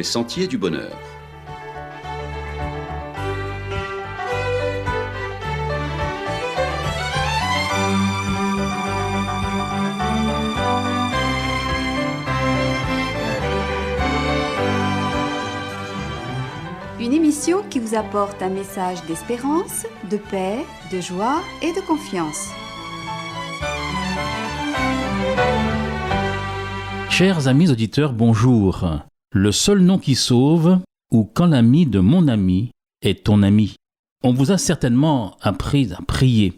les sentiers du bonheur. Une émission qui vous apporte un message d'espérance, de paix, de joie et de confiance. Chers amis auditeurs, bonjour. Le seul nom qui sauve, ou quand l'ami de mon ami est ton ami. On vous a certainement appris à prier.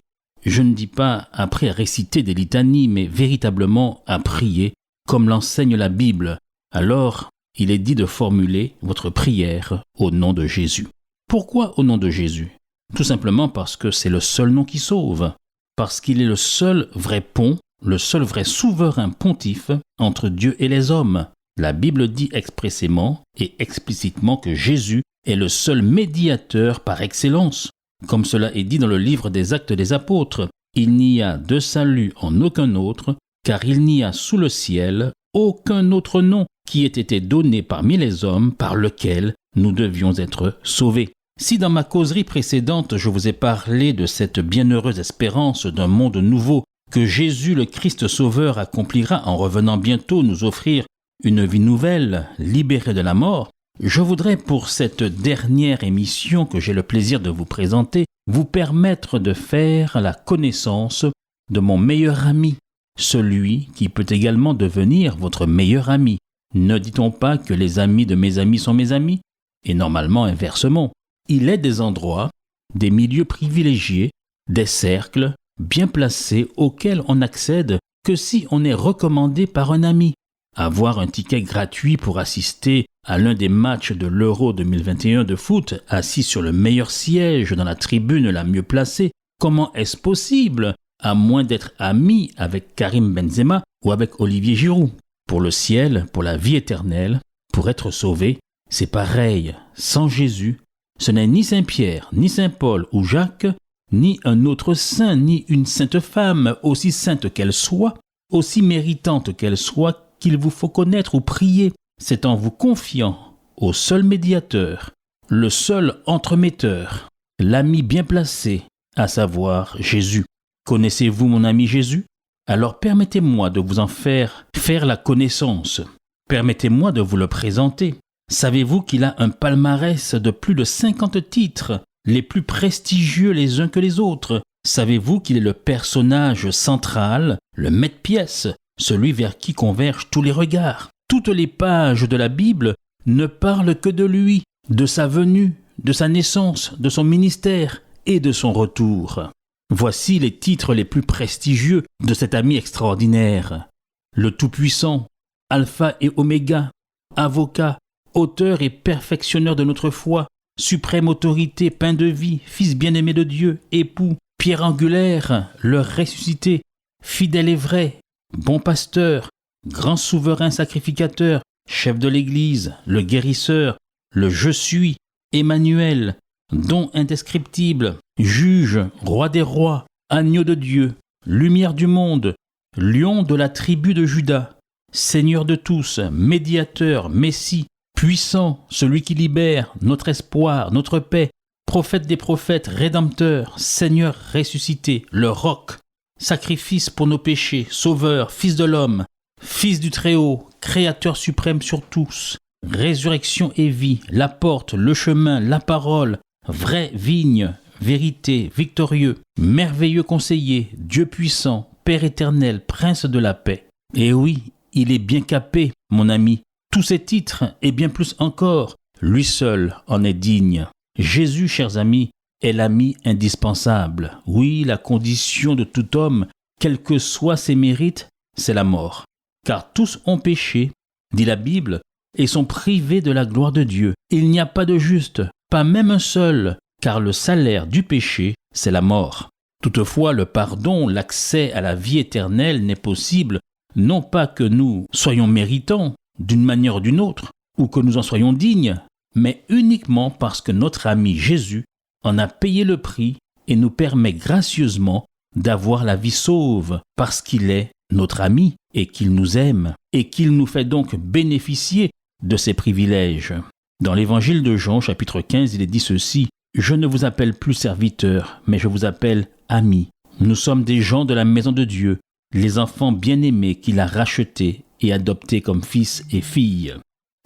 Je ne dis pas appris à réciter des litanies, mais véritablement à prier, comme l'enseigne la Bible. Alors, il est dit de formuler votre prière au nom de Jésus. Pourquoi au nom de Jésus ? Tout simplement parce que c'est le seul nom qui sauve. Parce qu'il est le seul vrai pont, le seul vrai souverain pontife entre Dieu et les hommes. La Bible dit expressément et explicitement que Jésus est le seul médiateur par excellence. Comme cela est dit dans le livre des Actes des Apôtres, il n'y a de salut en aucun autre, car il n'y a sous le ciel aucun autre nom qui ait été donné parmi les hommes par lequel nous devions être sauvés. Si dans ma causerie précédente je vous ai parlé de cette bienheureuse espérance d'un monde nouveau que Jésus le Christ Sauveur accomplira en revenant bientôt nous offrir une vie nouvelle, libérée de la mort, je voudrais pour cette dernière émission que j'ai le plaisir de vous présenter, vous permettre de faire la connaissance de mon meilleur ami, celui qui peut également devenir votre meilleur ami. Ne dit-on pas que les amis de mes amis sont mes amis ? Et normalement inversement. Il est des endroits, des milieux privilégiés, des cercles bien placés auxquels on n'accède que si on est recommandé par un ami. Avoir un ticket gratuit pour assister à l'un des matchs de l'Euro 2021 de foot, assis sur le meilleur siège dans la tribune la mieux placée, comment est-ce possible, à moins d'être ami avec Karim Benzema ou avec Olivier Giroud ? Pour le ciel, pour la vie éternelle, pour être sauvé, c'est pareil. Sans Jésus, ce n'est ni Saint-Pierre, ni Saint-Paul ou Jacques, ni un autre saint, ni une sainte femme, aussi sainte qu'elle soit, aussi méritante qu'elle soit, qu'il vous faut connaître ou prier. C'est en vous confiant au seul médiateur, le seul entremetteur, l'ami bien placé, à savoir Jésus. Connaissez-vous mon ami Jésus ? Alors permettez-moi de vous en faire la connaissance. Permettez-moi de vous le présenter. Savez-vous qu'il a un palmarès de plus de 50 titres, les plus prestigieux les uns que les autres ? Savez-vous qu'il est le personnage central, le maître-pièce, celui vers qui convergent tous les regards ? Toutes les pages de la Bible ne parlent que de lui, de sa venue, de sa naissance, de son ministère et de son retour. Voici les titres les plus prestigieux de cet ami extraordinaire. Le Tout-Puissant, Alpha et Oméga, avocat, auteur et perfectionneur de notre foi, suprême autorité, pain de vie, fils bien-aimé de Dieu, époux, pierre angulaire, le ressuscité, fidèle et vrai, bon pasteur, grand souverain sacrificateur, chef de l'Église, le guérisseur, le Je suis, Emmanuel, don indescriptible, juge, roi des rois, agneau de Dieu, lumière du monde, lion de la tribu de Juda, Seigneur de tous, médiateur, Messie, puissant, celui qui libère, notre espoir, notre paix, prophète des prophètes, rédempteur, Seigneur ressuscité, le roc, sacrifice pour nos péchés, sauveur, fils de l'homme, fils du Très-Haut, créateur suprême sur tous, résurrection et vie, la porte, le chemin, la parole, vraie vigne, vérité, victorieux, merveilleux conseiller, Dieu puissant, Père éternel, Prince de la paix. Et oui, il est bien capé, mon ami. Tous ces titres, et bien plus encore, lui seul en est digne. Jésus, chers amis, est l'ami indispensable. Oui, la condition de tout homme, quels que soient ses mérites, c'est la mort. Car tous ont péché, dit la Bible, et sont privés de la gloire de Dieu. Il n'y a pas de juste, pas même un seul, car le salaire du péché, c'est la mort. Toutefois, le pardon, l'accès à la vie éternelle n'est possible, non pas que nous soyons méritants, d'une manière ou d'une autre, ou que nous en soyons dignes, mais uniquement parce que notre ami Jésus en a payé le prix et nous permet gracieusement d'avoir la vie sauve, parce qu'il est notre ami et qu'il nous aime, et qu'il nous fait donc bénéficier de ses privilèges. Dans l'évangile de Jean, chapitre 15, il est dit ceci: « Je ne vous appelle plus serviteurs, mais je vous appelle amis. Nous sommes des gens de la maison de Dieu, les enfants bien-aimés qu'il a rachetés et adoptés comme fils et filles. »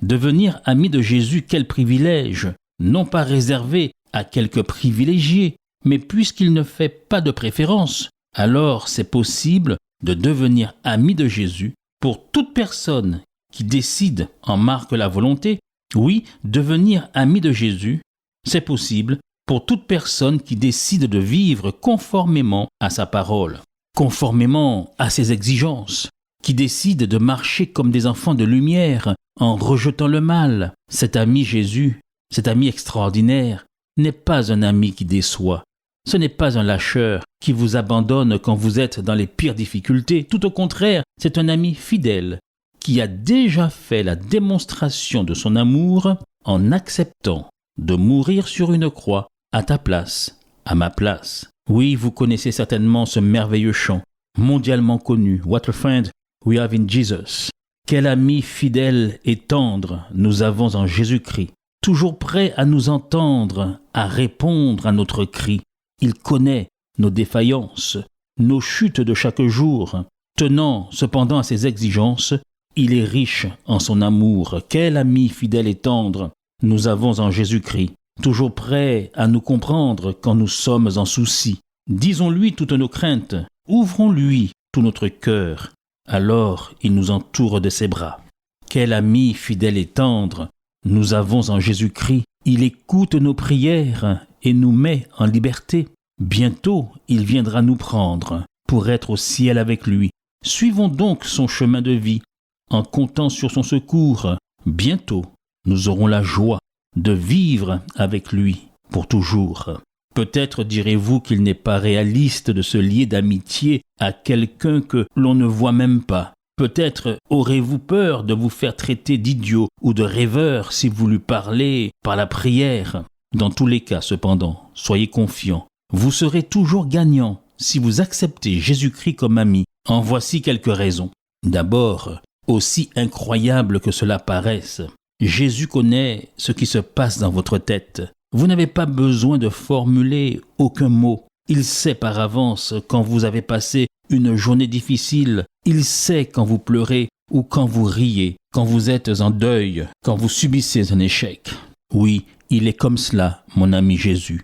Devenir ami de Jésus, quel privilège! Non pas réservé à quelques privilégiés, mais puisqu'il ne fait pas de préférence, alors c'est possible de devenir ami de Jésus pour toute personne qui décide en marque la volonté. Oui, devenir ami de Jésus, c'est possible pour toute personne qui décide de vivre conformément à sa parole, conformément à ses exigences, qui décide de marcher comme des enfants de lumière en rejetant le mal. Cet ami Jésus, cet ami extraordinaire, n'est pas un ami qui déçoit. Ce n'est pas un lâcheur qui vous abandonne quand vous êtes dans les pires difficultés. Tout au contraire, c'est un ami fidèle qui a déjà fait la démonstration de son amour en acceptant de mourir sur une croix à ta place, à ma place. Oui, vous connaissez certainement ce merveilleux chant, mondialement connu, « What a friend we have in Jesus ». Quel ami fidèle et tendre nous avons en Jésus-Christ, toujours prêt à nous entendre, à répondre à notre cri. Il connaît nos défaillances, nos chutes de chaque jour. Tenant cependant à ses exigences, il est riche en son amour. Quel ami fidèle et tendre nous avons en Jésus-Christ, toujours prêt à nous comprendre quand nous sommes en souci. Disons-lui toutes nos craintes, ouvrons-lui tout notre cœur. Alors il nous entoure de ses bras. Quel ami fidèle et tendre nous avons en Jésus-Christ. Il écoute nos prières et nous met en liberté. Bientôt, il viendra nous prendre pour être au ciel avec lui. Suivons donc son chemin de vie en comptant sur son secours. Bientôt, nous aurons la joie de vivre avec lui pour toujours. Peut-être direz-vous qu'il n'est pas réaliste de se lier d'amitié à quelqu'un que l'on ne voit même pas. Peut-être aurez-vous peur de vous faire traiter d'idiot ou de rêveur si vous lui parlez par la prière. Dans tous les cas, cependant, soyez confiants. Vous serez toujours gagnant si vous acceptez Jésus-Christ comme ami. En voici quelques raisons. D'abord, aussi incroyable que cela paraisse, Jésus connaît ce qui se passe dans votre tête. Vous n'avez pas besoin de formuler aucun mot. Il sait par avance quand vous avez passé une journée difficile. Il sait quand vous pleurez ou quand vous riez, quand vous êtes en deuil, quand vous subissez un échec. Oui, il est comme cela, mon ami Jésus.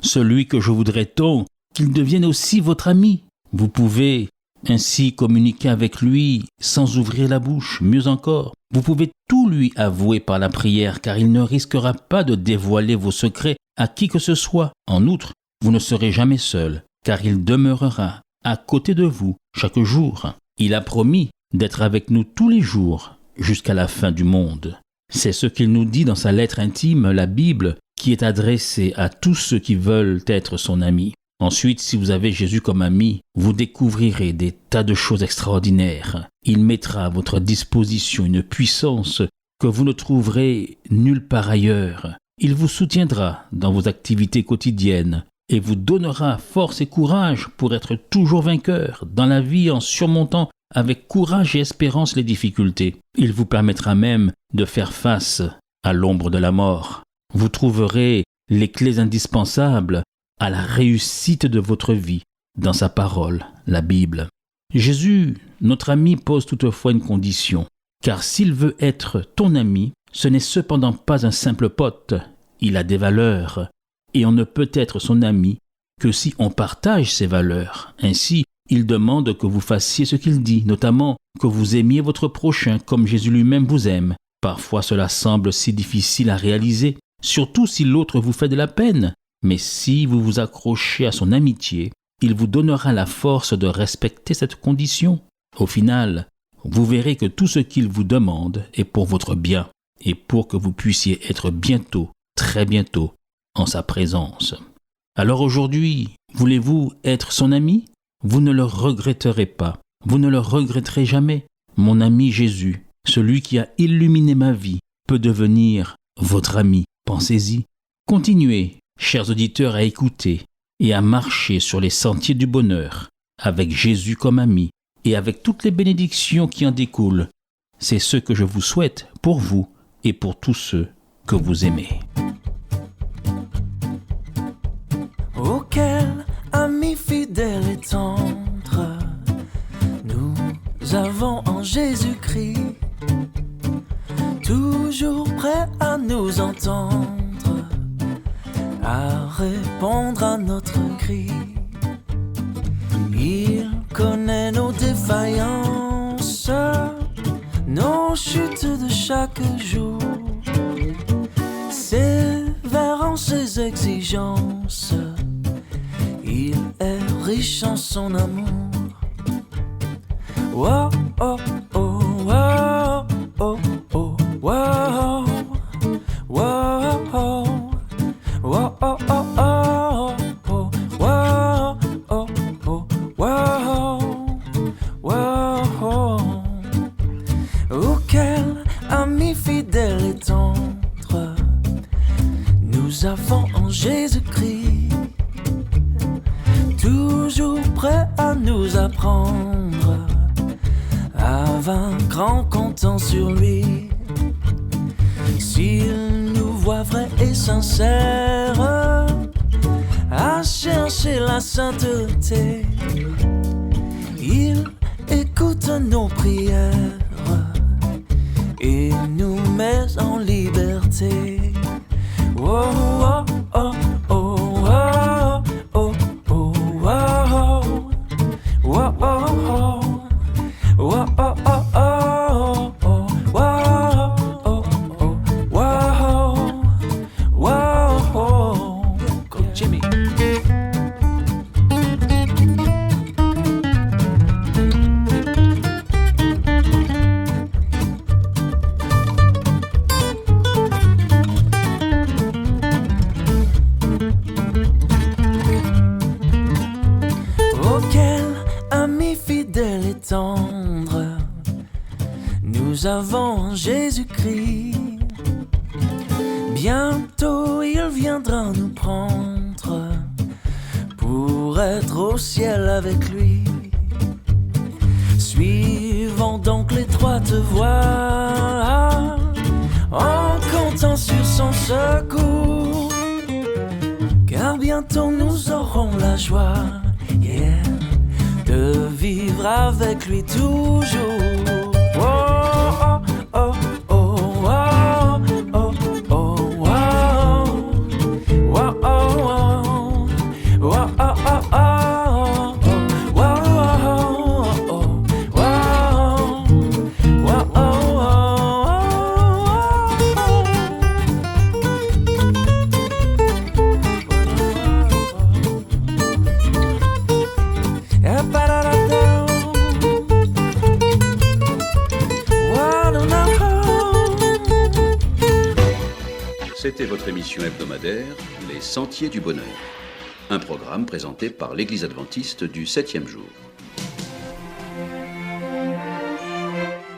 Celui que je voudrais tant qu'il devienne aussi votre ami. Vous pouvez ainsi communiquer avec lui sans ouvrir la bouche. Mieux encore, vous pouvez tout lui avouer par la prière, car il ne risquera pas de dévoiler vos secrets à qui que ce soit. En outre, vous ne serez jamais seul, car il demeurera à côté de vous chaque jour. Il a promis d'être avec nous tous les jours jusqu'à la fin du monde. C'est ce qu'il nous dit dans sa lettre intime, la Bible, qui est adressée à tous ceux qui veulent être son ami. Ensuite, si vous avez Jésus comme ami, vous découvrirez des tas de choses extraordinaires. Il mettra à votre disposition une puissance que vous ne trouverez nulle part ailleurs. Il vous soutiendra dans vos activités quotidiennes et vous donnera force et courage pour être toujours vainqueur dans la vie en surmontant avec courage et espérance les difficultés. Il vous permettra même de faire face à l'ombre de la mort. Vous trouverez les clés indispensables à la réussite de votre vie dans sa parole, la Bible. Jésus, notre ami, pose toutefois une condition, car s'il veut être ton ami, ce n'est cependant pas un simple pote, il a des valeurs, et on ne peut être son ami que si on partage ses valeurs. Ainsi, il demande que vous fassiez ce qu'il dit, notamment que vous aimiez votre prochain comme Jésus lui-même vous aime. Parfois cela semble si difficile à réaliser, surtout si l'autre vous fait de la peine. Mais si vous vous accrochez à son amitié, il vous donnera la force de respecter cette condition. Au final, vous verrez que tout ce qu'il vous demande est pour votre bien et pour que vous puissiez être bientôt, très bientôt, en sa présence. Alors aujourd'hui, voulez-vous être son ami ? Vous ne le regretterez pas. Vous ne le regretterez jamais. Mon ami Jésus, celui qui a illuminé ma vie, peut devenir votre ami. Pensez-y. Continuez, chers auditeurs, à écouter et à marcher sur les sentiers du bonheur, avec Jésus comme ami et avec toutes les bénédictions qui en découlent. C'est ce que je vous souhaite pour vous, et pour tous ceux que vous aimez. Auquel ami fidèle et tendre nous avons en Jésus-Christ, toujours prêt à nous entendre, à répondre à notre cri. Il connaît nos défaillances, nos chutes de chaque jour, sévère en ses exigences. Il est riche en son amour. Wow, oh, oh, wow, oh, oh, wow, wow, wow, wow, oh, oh, oh, oh, wow, oh, oh, wow, wow. Auquel ami fidèle et tendre nous avons en Jésus-Christ, toujours prêt à nous apprendre à vaincre en comptant sur lui. S'il nous voit vrai et sincère à chercher la sainteté, il écoute nos prières et nous met en liberté. Oh, oh, oh, oh, oh, oh, oh, wow, wow, wow, wow, oh, oh, oh, oh, wow, oh, oh, wow, wow. Go Jimmy. Auquel ami fidèle et tendre nous avons en Jésus-Christ, bientôt il viendra nous prendre pour être au ciel avec lui. Suivons donc l'étroite voie en comptant sur son secours, car bientôt nous aurons la joie, yeah, de vivre avec lui toujours. Oh, oh, oh, oh, oh, oh, oh, wow. Wow, oh, oh. Wow, oh, oh, oh. Wow, oh, oh. Wow. Wow, oh, C'était votre émission hebdomadaire, Les Sentiers du Bonheur. Un programme présenté par l'Église adventiste du 7e jour.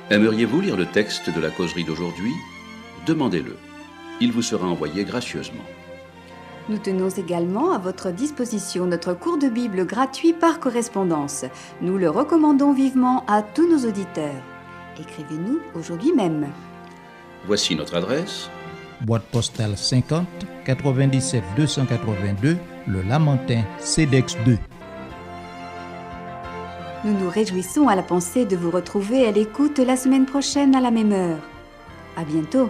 Aimeriez-vous lire le texte de la causerie d'aujourd'hui ? Demandez-le. Il vous sera envoyé gracieusement. Nous tenons également à votre disposition notre cours de Bible gratuit par correspondance. Nous le recommandons vivement à tous nos auditeurs. Écrivez-nous aujourd'hui même. Voici notre adresse. Boîte postale 50 97 282, Le Lamentin, CEDEX 2. Nous nous réjouissons à la pensée de vous retrouver à l'écoute la semaine prochaine à la même heure. À bientôt.